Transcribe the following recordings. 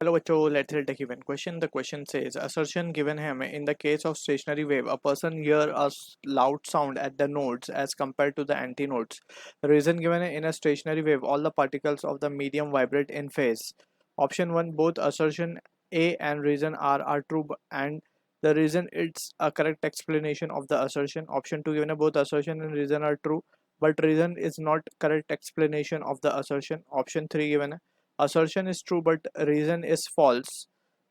Hello बच्चों, let's read the given question. The question says assertion given है हमें in the case of stationary wave a person hear a loud sound at the nodes as compared to the antinodes. The reason given है in a stationary wave all the particles of the medium vibrate in phase. Option 1 both assertion A and reason are true and the reason it's a correct explanation of the assertion. Option 2 given है both assertion and reason are true but reason is not correct explanation of the assertion. Option 3 given है assertion is true but reason is false.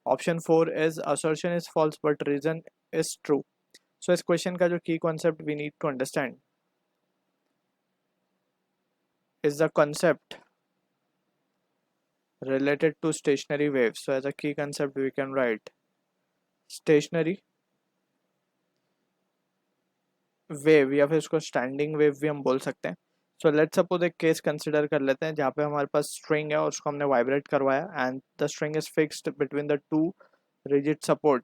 Option 4 is assertion is false but reason is true. So इस question का जो key concept we need to understand is the concept related to stationary waves. So as a key concept we can write stationary wave या फिर इसको standing wave भी हम बोल सकते हैं. सो लेट्स सपोज एक केस कंसिडर कर लेते हैं जहाँ पे हमारे पास स्ट्रिंग है और उसको हमने वाइब्रेट करवाया and the string is fixed between the two rigid support.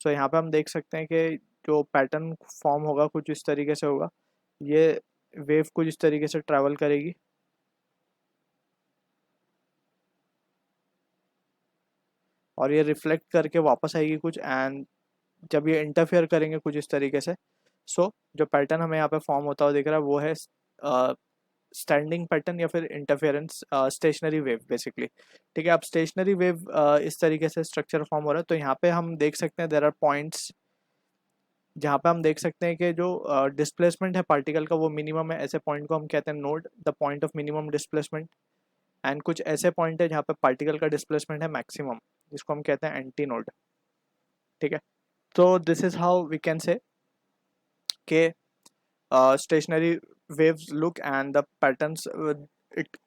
So यहाँ पे हम देख सकते हैं कि जो पैटर्न फॉर्म होगा कुछ इस तरीके से होगा. ये वेव कुछ इस तरीके से ट्रैवल करेगी और ये रिफ्लेक्ट करके वापस आएगी कुछ एंड जब ये इंटरफेयर करेंगे कुछ इस तरीके से. सो जो पैटर्न हमें यहाँ पे फॉर्म होता हुआ दिख रहा है वो है स्टैंडिंग पैटर्न या फिर इंटरफेरेंस स्टेशनरी वेव बेसिकली. ठीक है, अब स्टेशनरी वेव इस तरीके से स्ट्रक्चर फॉर्म हो रहा है. तो यहाँ पे हम देख सकते हैं देयर आर पॉइंट्स जहाँ पे हम देख सकते हैं कि जो डिस्प्लेसमेंट है पार्टिकल का वो मिनिमम है. ऐसे पॉइंट को हम कहते हैं node, the point of minimum displacement. And कुछ ऐसे पॉइंट है जहाँ पे पार्टिकल का डिस्प्लेसमेंट है मैक्सिमम, जिसको हम कहते हैं एंटी नोड. ठीक है, तो this is how we can say के stationary waves look and the patterns it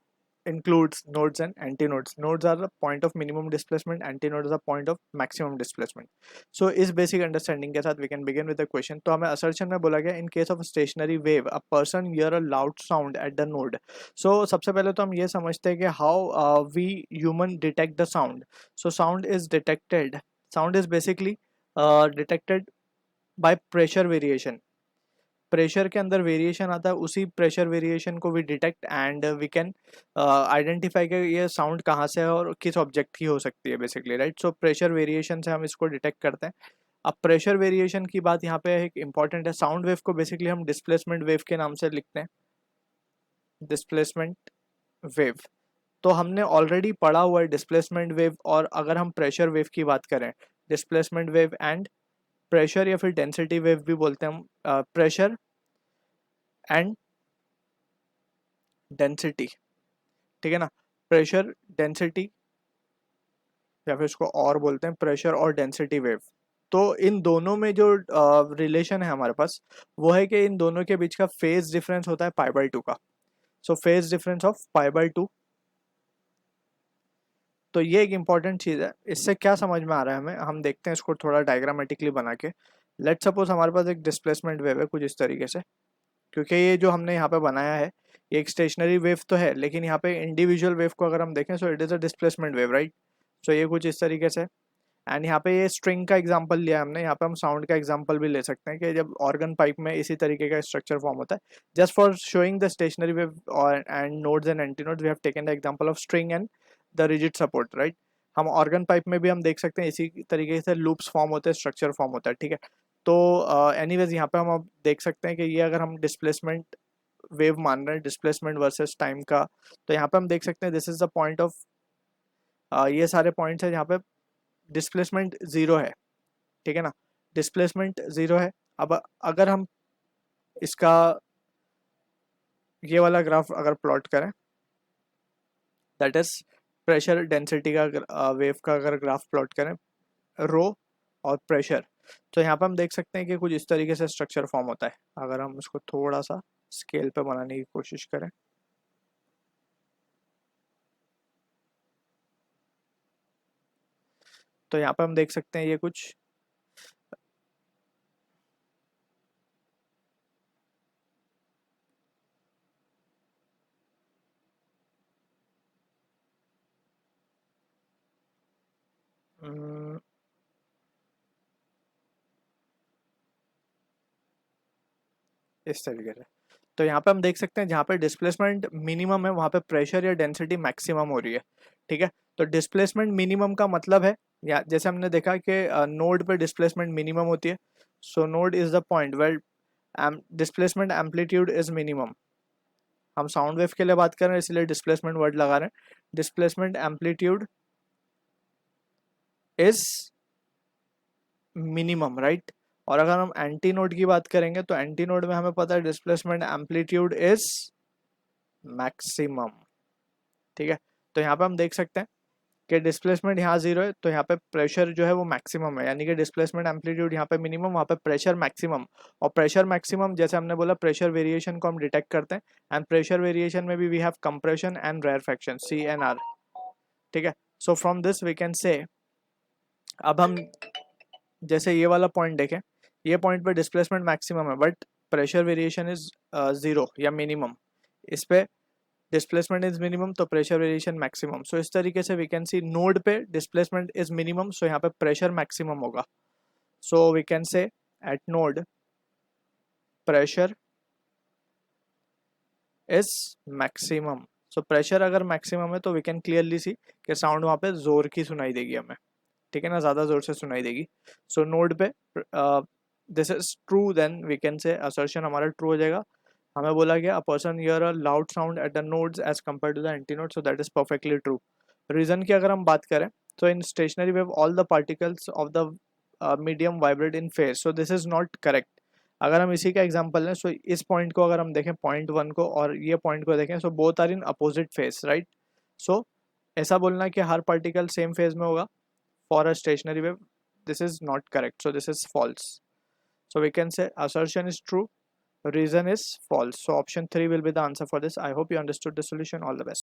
includes nodes and antinodes. Nodes are the point of minimum displacement, antinodes are the point of maximum displacement. So इस basic understanding के साथ we can begin with the question. तो हमें assertion में बोला गया in case of a stationary wave a person hear a loud sound at the node. So सबसे पहले तो हम ये समझते हैं कि how we human detect the sound. So sound is basically detected by pressure variation. Pressure के अंदर वेरिएशन आता है, उसी प्रेशर वेरिएशन को we detect and we can identify कि ये साउंड कहाँ से है और किस ऑब्जेक्ट की हो सकती है basically, right. So pressure variation से हम इसको डिटेक्ट करते हैं. अब प्रेशर वेरिएशन की बात यहाँ पे एक इंपॉर्टेंट है. साउंड वेव को बेसिकली हम डिस्प्लेसमेंट वेव के नाम से लिखते हैं, डिस्प्लेसमेंट वेव. तो हमने ऑलरेडी पढ़ा हुआ है डिस्प्लेसमेंट वेव. और अगर हम प्रेशर वेव की बात करें, डिस्प्लेसमेंट वेव एंड प्रेशर या फिर डेंसिटी वेव भी बोलते हैं हम, प्रेशर एंड डेंसिटी. ठीक है ना, प्रेशर डेंसिटी या फिर इसको और बोलते हैं प्रेशर और डेंसिटी वेव. तो इन दोनों में जो रिलेशन है हमारे पास वो है कि इन दोनों के बीच का फेज डिफरेंस होता है π/2 का. So phase difference of π/2. तो ये एक इंपॉर्टेंट चीज़ है. इससे क्या समझ में आ रहा है हमें, हम देखते हैं इसको थोड़ा डायग्रामेटिकली बना के. लेट सपोज हमारे पास एक डिस्प्लेसमेंट वेव है कुछ इस तरीके से. क्योंकि ये जो हमने यहाँ पे बनाया है ये एक स्टेशनरी वेव तो है, लेकिन यहाँ पे इंडिविजुअल वेव को अगर हम देखें so it is a displacement wave, right. So ये कुछ इस तरीके से. एंड यहाँ पे ये स्ट्रिंग का एग्जांपल लिया हमने, यहाँ पे हम साउंड का एग्जांपल भी ले सकते हैं कि जब ऑर्गन पाइप में इसी तरीके का स्ट्रक्चर फॉर्म होता है. Just for showing the stationary wave और and nodes and antinodes we have taken the example of string and the rigid support, right. हम ऑर्गन पाइप में भी हम देख सकते हैं इसी तरीके से लूप्स फॉर्म होते हैं, स्ट्रक्चर फॉर्म होता है. ठीक है, तो एनीवेज यहाँ पे हम अब देख सकते हैं कि ये अगर हम डिस्प्लेसमेंट वेव मान रहे हैं, डिस्प्लेसमेंट वर्सेस टाइम का, तो यहाँ पे हम देख सकते हैं this is the point of, ये सारे पॉइंट्स हैं जहाँ पे डिस्प्लेसमेंट जीरो है. ठीक है ना, डिस्प्लेसमेंट जीरो है. अब अगर हम इसका ये वाला ग्राफ अगर प्लॉट करें, दैट इज प्रेशर डेंसिटी का वेव का अगर ग्राफ प्लॉट करें, रो और प्रेशर, तो यहाँ पे हम देख सकते हैं कि कुछ इस तरीके से स्ट्रक्चर फॉर्म होता है. अगर हम इसको थोड़ा सा स्केल पे बनाने की कोशिश करें, तो यहाँ पे हम देख सकते हैं ये कुछ इस तरीके से. तो यहाँ पे हम देख सकते हैं जहाँ पे डिस्प्लेसमेंट मिनिमम है वहाँ पे प्रेशर या डेंसिटी मैक्सिमम हो रही है. ठीक है, तो डिस्प्लेसमेंट मिनिमम का मतलब है, या जैसे हमने देखा कि नोड पे डिस्प्लेसमेंट मिनिमम होती है, so node is the point where displacement amplitude is minimum. हम साउंड वेव के लिए बात कर रहे हैं इसलिए डिस्प्लेसमेंट वर्ड लगा रहे हैं। Displacement amplitude is minimum, right. और अगर हम एंटी नोड की बात करेंगे तो एंटी नोड में हमें पता है डिस्प्लेसमेंट एम्पलीट्यूड इज मैक्सिमम, ठीक है। तो यहाँ पे हम देख सकते हैं कि डिस्प्लेसमेंट यहाँ जीरो है तो यहाँ पे प्रेशर जो है वो मैक्सिमम है, यानी कि डिस्प्लेसमेंट एम्पलीट्यूड यहाँ पे मिनिमम, वहाँ पे प्रेशर मैक्सिमम। और प्रेशर मैक्सिमम जैसे हमने बोला प्रेशर वेरिएशन को हम डिटेक्ट करते हैं, एंड प्रेशर वेरिएशन में भी we have compression and rarefaction CNR, ठीक है। So from this we can say, अब हम जैसे ये वाला पॉइंट देखें, ये पॉइंट पे डिस्प्लेसमेंट मैक्सिमम है but pressure variation is zero या मिनिमम, इस पे डिस्प्लेसमेंट इज मिनिमम तो प्रेशर वेरिएशन मैक्सिमम। सो इस तरीके से वी कैन सी नोड पे डिस्प्लेसमेंट इज मिनिमम, सो यहाँ पे प्रेशर मैक्सिमम होगा। So we can say at node pressure is maximum. So pressure अगर मैक्सिमम है तो वी कैन क्लियरली सी कि साउंड वहाँ पे जोर की सुनाई देगी हमें, ठीक है ना, ज़्यादा जोर से सुनाई देगी। सो नोड पे this is true, then we can say assertion हमारा ट्रू हो जाएगा। हमें बोला गया a person hear a loud sound at the nodes as compare to the anti node, so that is perfectly true. Reason की अगर हम बात करें तो in stationary wave all the particles of the medium vibrate in phase, so this is not correct. अगर हम इसी का एग्जांपल लें, सो इस पॉइंट को अगर हम देखें पॉइंट वन को और ये पॉइंट को देखें, so both are in opposite phase, right. So ऐसा बोलना कि हर पार्टिकल सेम फेज में होगा for a stationary wave, this is not correct, so this is false. So we can say assertion is true, reason is false. So option 3 will be the answer for this. I hope you understood the solution. All the best.